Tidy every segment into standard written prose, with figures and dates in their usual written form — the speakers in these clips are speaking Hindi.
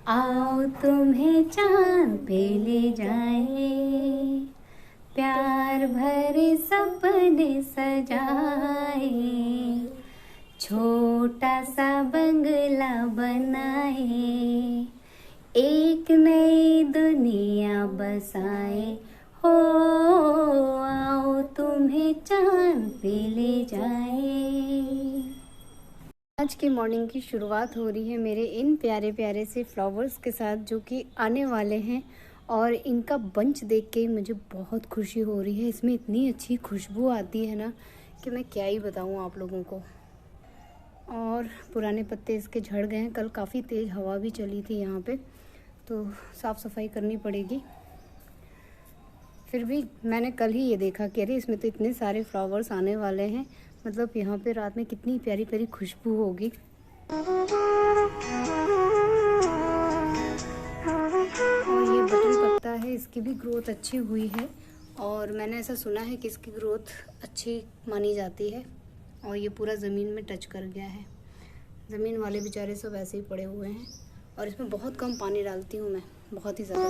आओ तुम्हें चांद पे ले जाए, प्यार भरे सपने सजाए, छोटा सा बंगला बनाए, एक नई दुनिया बसाए। हो आओ तुम्हें चांद पे ले जाए। आज की मॉर्निंग की शुरुआत हो रही है मेरे इन प्यारे प्यारे से फ्लावर्स के साथ, जो कि आने वाले हैं। और इनका बंच देख के मुझे बहुत खुशी हो रही है। इसमें इतनी अच्छी खुशबू आती है ना कि मैं क्या ही बताऊँ आप लोगों को। और पुराने पत्ते इसके झड़ गए हैं। कल काफ़ी तेज़ हवा भी चली थी यहाँ पे, तो साफ़ सफाई करनी पड़ेगी। फिर भी मैंने कल ही ये देखा कि अरे इसमें तो इतने सारे फ्लावर्स आने वाले हैं, मतलब यहाँ पे रात में कितनी प्यारी प्यारी खुशबू होगी। और ये बटन पत्ता है, इसकी भी ग्रोथ अच्छी हुई है और मैंने ऐसा सुना है कि इसकी ग्रोथ अच्छी मानी जाती है। और ये पूरा ज़मीन में टच कर गया है। ज़मीन वाले बेचारे सब ऐसे ही पड़े हुए हैं। और इसमें बहुत कम पानी डालती हूँ मैं, बहुत ही ज़्यादा।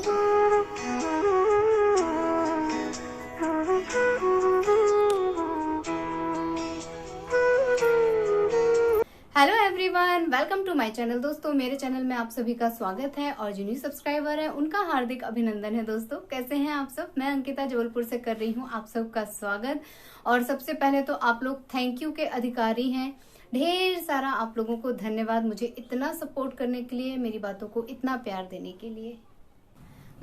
Hello everyone, welcome to my channel. दोस्तों मेरे चैनल में आप सभी का स्वागत है और जो न्यू सब्सक्राइबर है उनका हार्दिक अभिनंदन है। दोस्तों कैसे हैं आप सब? मैं अंकिता जबलपुर से कर रही हूं आप सबका स्वागत। और सबसे पहले तो आप लोग थैंक यू के अधिकारी हैं। ढेर सारा आप लोगों को धन्यवाद मुझे इतना सपोर्ट करने के लिए, मेरी बातों को इतना प्यार देने के लिए।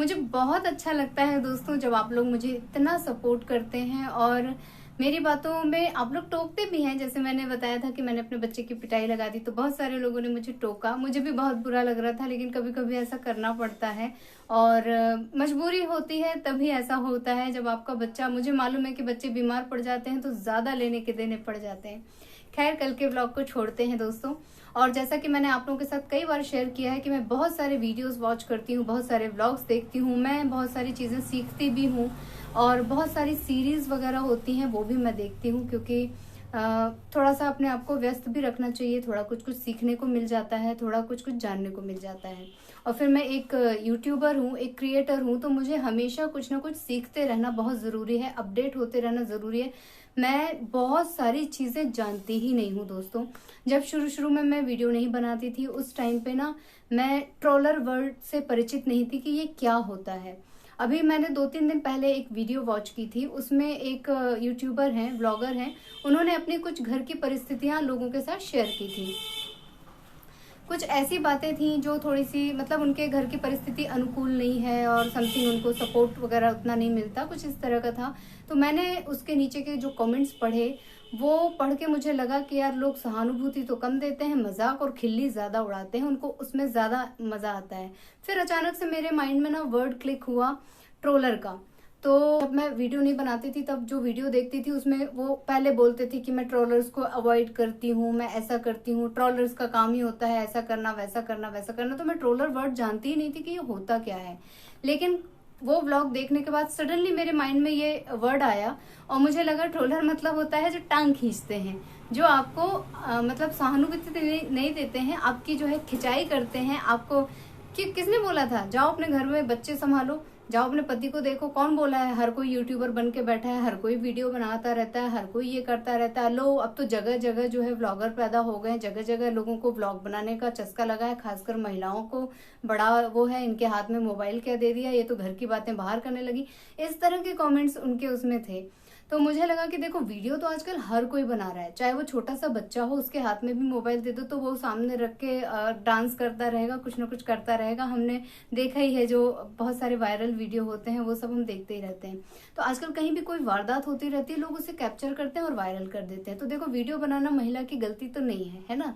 मुझे बहुत अच्छा लगता है दोस्तों जब आप लोग मुझे इतना सपोर्ट करते हैं और मेरी बातों में आप लोग टोकते भी हैं। जैसे मैंने बताया था कि मैंने अपने बच्चे की पिटाई लगा दी, तो बहुत सारे लोगों ने मुझे टोका। मुझे भी बहुत बुरा लग रहा था, लेकिन कभी कभी ऐसा करना पड़ता है और मजबूरी होती है, तभी ऐसा होता है। जब आपका बच्चा, मुझे मालूम है कि बच्चे बीमार पड़ जाते हैं तो ज्यादा लेने के देने पड़ जाते हैं। खैर, कल के ब्लॉग को छोड़ते हैं दोस्तों। और जैसा कि मैंने आप लोगों के साथ कई बार शेयर किया है कि मैं बहुत सारे वीडियोस वॉच करती हूँ, बहुत सारे व्लॉग्स देखती हूँ, मैं बहुत सारी चीज़ें सीखती भी हूँ और बहुत सारी सीरीज़ वगैरह होती हैं वो भी मैं देखती हूँ, क्योंकि थोड़ा सा अपने आप को व्यस्त भी रखना चाहिए। थोड़ा कुछ कुछ सीखने को मिल जाता है, थोड़ा कुछ कुछ जानने को मिल जाता है। और फिर मैं एक यूट्यूबर हूँ, एक क्रिएटर हूँ, तो मुझे हमेशा कुछ ना कुछ सीखते रहना बहुत ज़रूरी है, अपडेट होते रहना ज़रूरी है। मैं बहुत सारी चीज़ें जानती ही नहीं हूँ दोस्तों। जब शुरू शुरू में मैं वीडियो नहीं बनाती थी, उस टाइम पे ना मैं ट्रोलर वर्ड से परिचित नहीं थी कि ये क्या होता है। अभी मैंने 2-3 दिन पहले एक वीडियो वॉच की थी, उसमें एक यूट्यूबर हैं, ब्लॉगर हैं, उन्होंने अपनी कुछ घर की परिस्थितियां लोगों के साथ शेयर की थी। कुछ ऐसी बातें थी जो थोड़ी सी, मतलब उनके घर की परिस्थिति अनुकूल नहीं है और समथिंग उनको सपोर्ट वगैरह उतना नहीं मिलता, कुछ इस तरह का था। तो मैंने उसके नीचे के जो कमेंट्स पढ़े, वो पढ़ के मुझे लगा कि यार लोग सहानुभूति तो कम देते हैं, मजाक और खिल्ली ज्यादा उड़ाते हैं, उनको उसमें ज्यादा मजा आता है। फिर अचानक से मेरे माइंड में ना वर्ड क्लिक हुआ ट्रोलर का। तो जब मैं वीडियो नहीं बनाती थी, तब जो वीडियो देखती थी उसमें वो पहले बोलते थे कि मैं ट्रोलर्स को अवॉइड करती हूँ, मैं ऐसा करती हूँ, ट्रोलर्स का काम ही होता है ऐसा करना वैसा करना वैसा करना। तो मैं ट्रोलर वर्ड जानती ही नहीं थी कि ये होता क्या है। लेकिन वो व्लॉग देखने के बाद सडनली मेरे माइंड में ये वर्ड आया और मुझे लगा ट्रोलर मतलब होता है जो टांग खींचते हैं, जो आपको मतलब सहानुभूति नहीं देते हैं, आपकी जो है खिंचाई करते हैं आपको। कि किसने बोला था जाओ अपने घर में बच्चे संभालो, जाओ अपने पति को देखो? कौन बोला है? हर कोई यूट्यूबर बन के बैठा है, हर कोई वीडियो बनाता रहता है, हर कोई ये करता रहता है। लो अब तो जगह जगह जो है व्लॉगर पैदा हो गए, जगह जगह लोगों को व्लॉग बनाने का चस्का लगा है, खासकर महिलाओं को बड़ा वो है, इनके हाथ में मोबाइल क्या दे दिया, ये तो घर की बातें बाहर करने लगी। इस तरह के कॉमेंट्स उनके उसमें थे। तो मुझे लगा कि देखो वीडियो तो आजकल हर कोई बना रहा है, चाहे वो छोटा सा बच्चा हो, उसके हाथ में भी मोबाइल दे दो तो वो सामने रख के डांस करता रहेगा, कुछ ना कुछ करता रहेगा। हमने देखा ही है, जो बहुत सारे वायरल वीडियो होते हैं वो सब हम देखते ही रहते हैं। तो आजकल कहीं भी कोई वारदात होती रहती है, लोग उसे कैप्चर करते हैं और वायरल कर देते हैं। तो देखो वीडियो बनाना महिला की गलती तो नहीं है, है ना।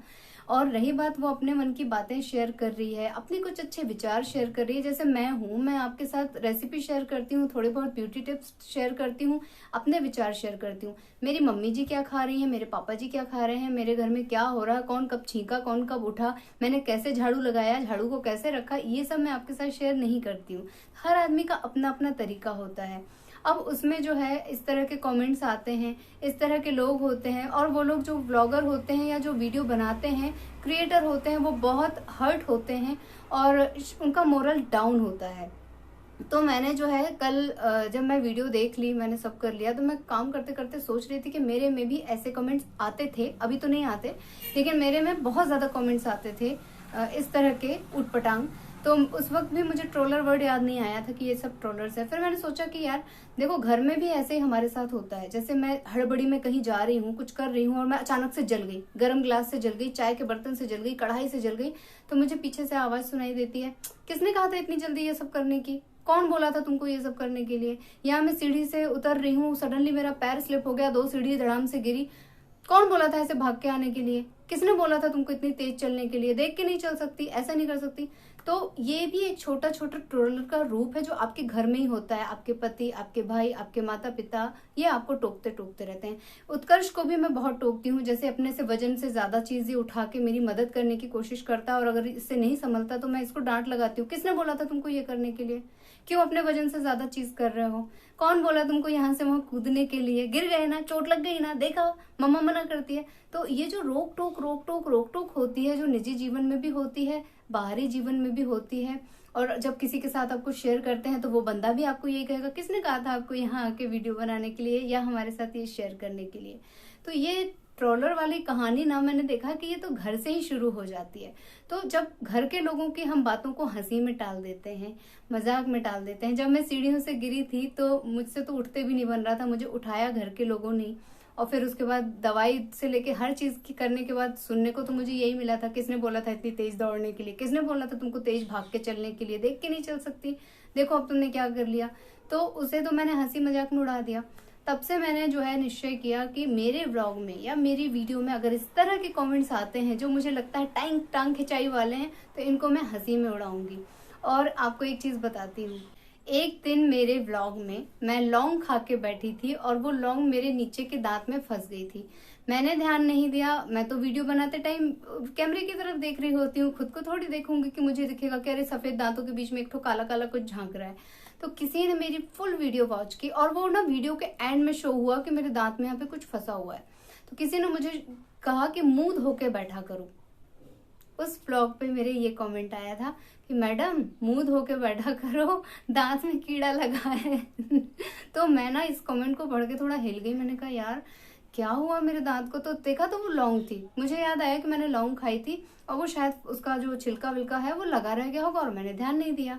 और रही बात, वो अपने मन की बातें शेयर कर रही है, अपने कुछ अच्छे विचार शेयर कर रही है। जैसे मैं हूँ, मैं आपके साथ रेसिपी शेयर करती हूँ, थोड़े बहुत ब्यूटी टिप्स शेयर करती हूँ, अपने विचार शेयर करती हूँ। मेरी मम्मी जी क्या खा रही हैं, मेरे पापा जी क्या खा रहे हैं, मेरे घर में क्या हो रहा है, कौन कब छींका, कौन कब उठा, मैंने कैसे झाड़ू लगाया, झाड़ू को कैसे रखा, ये सब मैं आपके साथ शेयर नहीं करती हूँ। हर आदमी का अपना अपना तरीका होता है। अब उसमें जो है इस तरह के कमेंट्स आते हैं, इस तरह के लोग होते हैं, और वो लोग जो व्लॉगर होते हैं या जो वीडियो बनाते हैं, क्रिएटर होते हैं, वो बहुत हर्ट होते हैं और उनका मोरल डाउन होता है। तो मैंने जो है कल जब मैं वीडियो देख ली, मैंने सब कर लिया, तो मैं काम करते करते सोच रही थी कि मेरे में भी ऐसे कमेंट्स आते थे, अभी तो नहीं आते, लेकिन मेरे में बहुत ज़्यादा कमेंट्स आते थे इस तरह के उटपटांग। तो उस वक्त भी मुझे ट्रोलर वर्ड याद नहीं आया था कि ये सब ट्रोलर्स है। फिर मैंने सोचा कि यार देखो, घर में भी ऐसे ही हमारे साथ होता है। जैसे मैं हड़बड़ी में कहीं जा रही हूँ, कुछ कर रही हूँ और मैं अचानक से जल गई, गर्म ग्लास से जल गई, चाय के बर्तन से जल गई, कढ़ाई से जल गई, तो मुझे पीछे से आवाज सुनाई देती है, किसने कहा था इतनी जल्दी ये सब करने की, कौन बोला था तुमको ये सब करने के लिए। या मैं सीढ़ी से उतर रही हूँ, सडनली मेरा पैर स्लिप हो गया, 2 सीढ़ी धड़ाम से गिरी, कौन बोला था ऐसे भाग के आने के लिए, किसने बोला था तुमको इतनी तेज चलने के लिए, देख के नहीं चल सकती, ऐसा नहीं कर सकती। तो ये भी एक छोटा छोटा ट्रोलर का रूप है जो आपके घर में ही होता है। आपके पति, आपके भाई, आपके माता पिता, ये आपको टोकते टोकते रहते हैं। उत्कर्ष को भी मैं बहुत टोकती हूँ, जैसे अपने से वजन से ज्यादा चीजें उठा के मेरी मदद करने की कोशिश करता है, और अगर इससे नहीं संभलता तो मैं इसको डांट लगाती हूँ, किसने बोला था तुमको ये करने के लिए, क्यों अपने वजन से ज्यादा चीज कर रहे हो, कौन बोला तुमको यहाँ से वहां कूदने के लिए, गिर गए ना, चोट लग गई ना, देखा मम्मा मना करती है। तो ये जो रोक टोक होती है, जो निजी जीवन में भी होती है, बाहरी जीवन में भी होती है, और जब किसी के साथ आपको शेयर करते हैं तो वो बंदा भी आपको ये कहेगा, किसने कहा था आपको यहाँ आके वीडियो बनाने के लिए या हमारे साथ ये शेयर करने के लिए। तो ये ट्रोलर वाली कहानी ना, मैंने देखा कि ये तो घर से ही शुरू हो जाती है। तो जब घर के लोगों की हम बातों को हंसी में टाल देते हैं, मजाक में टाल देते हैं। जब मैं सीढ़ियों से गिरी थी तो मुझसे तो उठते भी नहीं बन रहा था, मुझे उठाया घर के लोगों ने, और फिर उसके बाद दवाई से लेके हर चीज की करने के बाद सुनने को तो मुझे यही मिला था, किसने बोला था इतनी तेज दौड़ने के लिए, किसने बोला था तुमको तेज भाग के चलने के लिए, देख के नहीं चल सकती, देखो अब तुमने क्या कर लिया। तो उसे तो मैंने हंसी मजाक में उड़ा दिया। तब से मैंने जो है निश्चय किया कि मेरे व्लॉग में या मेरी वीडियो में अगर इस तरह के कमेंट्स आते हैं जो मुझे लगता है टांग खिंचाई वाले हैं, तो इनको मैं हंसी में उड़ाऊंगी। और आपको एक चीज बताती हूँ, एक दिन मेरे व्लॉग में मैं लौंग खा के बैठी थी और वो लौंग मेरे नीचे के दांत में फंस गई थी। मैंने ध्यान नहीं दिया, मैं तो वीडियो बनाते टाइम कैमरे की तरफ देख रही होती हूँ, खुद को थोड़ी देखूंगी कि मुझे दिखेगा कि अरे सफेद दांतों के बीच में एक ठो काला काला कुछ झांक रहा है। तो किसी ने मेरी फुल वीडियो वॉच की और वो ना वीडियो के एंड में शो हुआ कि मेरे दांत में यहाँ पे कुछ फंसा हुआ है। तो किसी ने मुझे कहा कि मुंह धो के बैठा करो। उस ब्लॉग पे मेरे ये कमेंट आया था कि मैडम मुंह धो के बैठा करो, दांत में कीड़ा लगा है। तो मैं ना इस कमेंट को पढ़ के थोड़ा हिल गई। मैंने कहा यार क्या हुआ मेरे दांत को, तो देखा तो वो लौंग थी। मुझे याद आया कि मैंने लौंग खाई थी और वो शायद उसका जो छिलका विलका है वो लगा रह गया होगा और मैंने ध्यान नहीं दिया।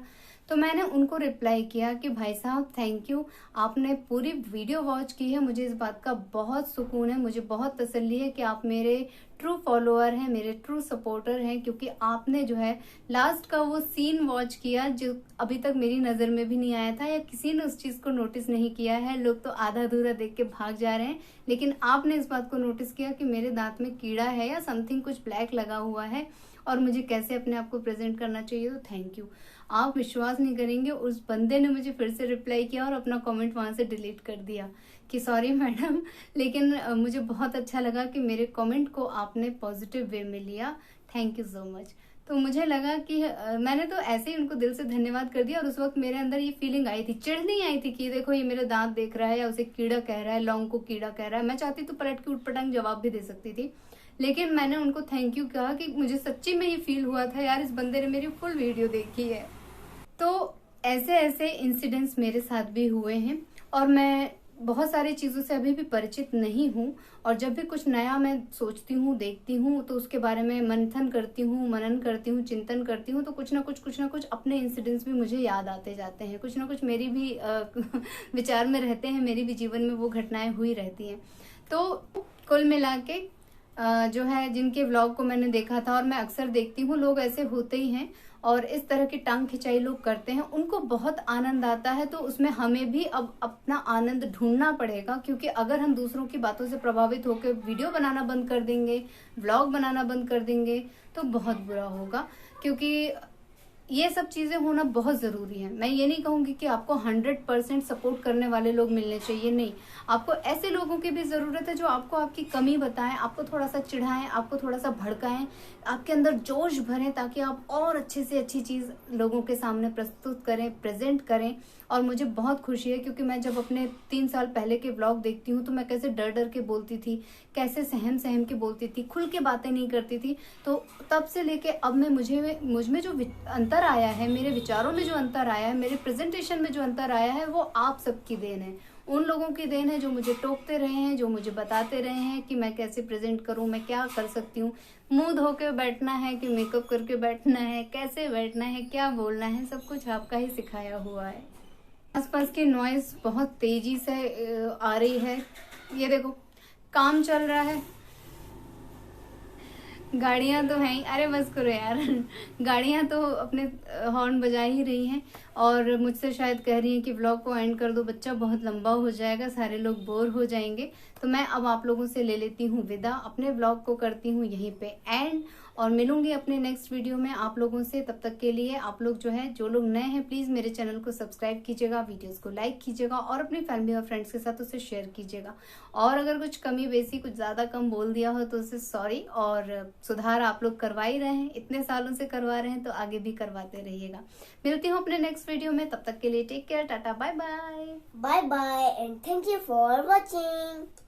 तो मैंने उनको रिप्लाई किया कि भाई साहब थैंक यू, आपने पूरी वीडियो वॉच की है, मुझे इस बात का बहुत सुकून है, मुझे बहुत तसल्ली है कि आप मेरे ट्रू फॉलोअर हैं, मेरे ट्रू सपोर्टर हैं, क्योंकि आपने जो है लास्ट का वो सीन वॉच किया जो अभी तक मेरी नज़र में भी नहीं आया था या किसी ने उस चीज़ को नोटिस नहीं किया है। लोग तो आधा अधूरा देख के भाग जा रहे हैं, लेकिन आपने इस बात को नोटिस किया कि मेरे दांत में कीड़ा है या समथिंग कुछ ब्लैक लगा हुआ है और मुझे कैसे अपने आप को प्रेजेंट करना चाहिए। तो थैंक यू। आप विश्वास नहीं करेंगे, उस बंदे ने मुझे फिर से रिप्लाई किया और अपना कमेंट वहां से डिलीट कर दिया कि सॉरी मैडम, लेकिन मुझे बहुत अच्छा लगा कि मेरे कमेंट को आपने पॉजिटिव वे में लिया, थैंक यू सो मच। तो मुझे लगा कि मैंने तो ऐसे ही उनको दिल से धन्यवाद कर दिया। और उस वक्त मेरे अंदर ये फीलिंग आई थी, चिढ़ नहीं आई थी कि देखो ये मेरे दांत देख रहा है या उसे कीड़ा कह रहा है, लौंग को कीड़ा कह रहा है। मैं चाहती तो पलट के उटपटांग जवाब भी दे सकती थी, लेकिन मैंने उनको थैंक यू कहा कि मुझे सच्ची में ये फील हुआ था यार इस बंदे ने मेरी फुल वीडियो देखी है। तो ऐसे ऐसे इंसिडेंट्स मेरे साथ भी हुए हैं और मैं बहुत सारी चीज़ों से अभी भी परिचित नहीं हूँ। और जब भी कुछ नया मैं सोचती हूँ, देखती हूँ, तो उसके बारे में मंथन करती हूँ, मनन करती हूँ, चिंतन करती हूँ, तो कुछ ना कुछ अपने इंसिडेंट्स भी मुझे याद आते जाते हैं। कुछ ना कुछ मेरी भी विचार में रहते हैं, मेरी भी जीवन में वो घटनाएं हुई रहती हैं। तो कुल मिला के जो है जिनके व्लॉग को मैंने देखा था और मैं अक्सर देखती हूँ, लोग ऐसे होते ही हैं और इस तरह की टांग खिंचाई लोग करते हैं, उनको बहुत आनंद आता है। तो उसमें हमें भी अब अपना आनंद ढूंढना पड़ेगा, क्योंकि अगर हम दूसरों की बातों से प्रभावित होकर वीडियो बनाना बंद कर देंगे, व्लॉग बनाना बंद कर देंगे, तो बहुत बुरा होगा। क्योंकि ये सब चीजें होना बहुत जरूरी है। मैं ये नहीं कहूंगी कि आपको 100% सपोर्ट करने वाले लोग मिलने चाहिए, नहीं, आपको ऐसे लोगों की भी जरूरत है जो आपको आपकी कमी बताएं, आपको थोड़ा सा चिढ़ाएं, आपको थोड़ा सा भड़काएं, आपके अंदर जोश भरें, ताकि आप और अच्छे से अच्छी चीज लोगों के सामने प्रस्तुत करें, प्रेजेंट करें। और मुझे बहुत खुशी है, क्योंकि मैं जब अपने 3 साल पहले के व्लॉग देखती हूँ तो मैं कैसे डर डर के बोलती थी, कैसे सहम सहम के बोलती थी, खुल के बातें नहीं करती थी। तो तब से लेके अब मैं मुझ में जो अंतर आया है, मेरे विचारों में जो अंतर आया है, मेरे प्रेजेंटेशन में जो अंतर आया है, वो आप सबकी देन है, उन लोगों की देन है जो मुझे टोकते रहे हैं, जो मुझे बताते रहे हैं कि मैं कैसे प्रेजेंट करूं, मैं क्या कर सकती हूँ, मुंह धो के बैठना है कि मेकअप करके बैठना है, कैसे बैठना है, क्या बोलना है, सब कुछ आपका ही सिखाया हुआ है। आसपास की नॉइज बहुत तेजी से आ रही है। ये देखो, काम चल रहा है, गाड़ियां तो हैं, अरे बस करो यार गाड़ियां तो अपने हॉर्न बजा ही रही हैं और मुझसे शायद कह रही हैं कि व्लॉग को एंड कर दो, बच्चा बहुत लंबा हो जाएगा, सारे लोग बोर हो जाएंगे। तो मैं अब आप लोगों से ले लेती हूँ विदा, अपने व्लॉग को करती हूँ यहीं पे एंड, और मिलूंगी अपने नेक्स्ट वीडियो में आप लोगों से। तब तक के लिए आप लोग जो लोग नए हैं, प्लीज मेरे चैनल को सब्सक्राइब कीजिएगा, वीडियोस को लाइक कीजिएगा और अपनी फैमिली और फ्रेंड्स के साथ उसे शेयर कीजिएगा। और अगर कुछ कमी बेसी, कुछ ज्यादा कम बोल दिया हो तो उसे सॉरी, और सुधार आप लोग करवा ही रहे हैं, इतने सालों से करवा रहे हैं तो आगे भी करवाते रहिएगा। मिलती हूँ अपने नेक्स्ट वीडियो में, तब तक के लिए take care, ta ta, bye bye. Bye bye and thank you for watching.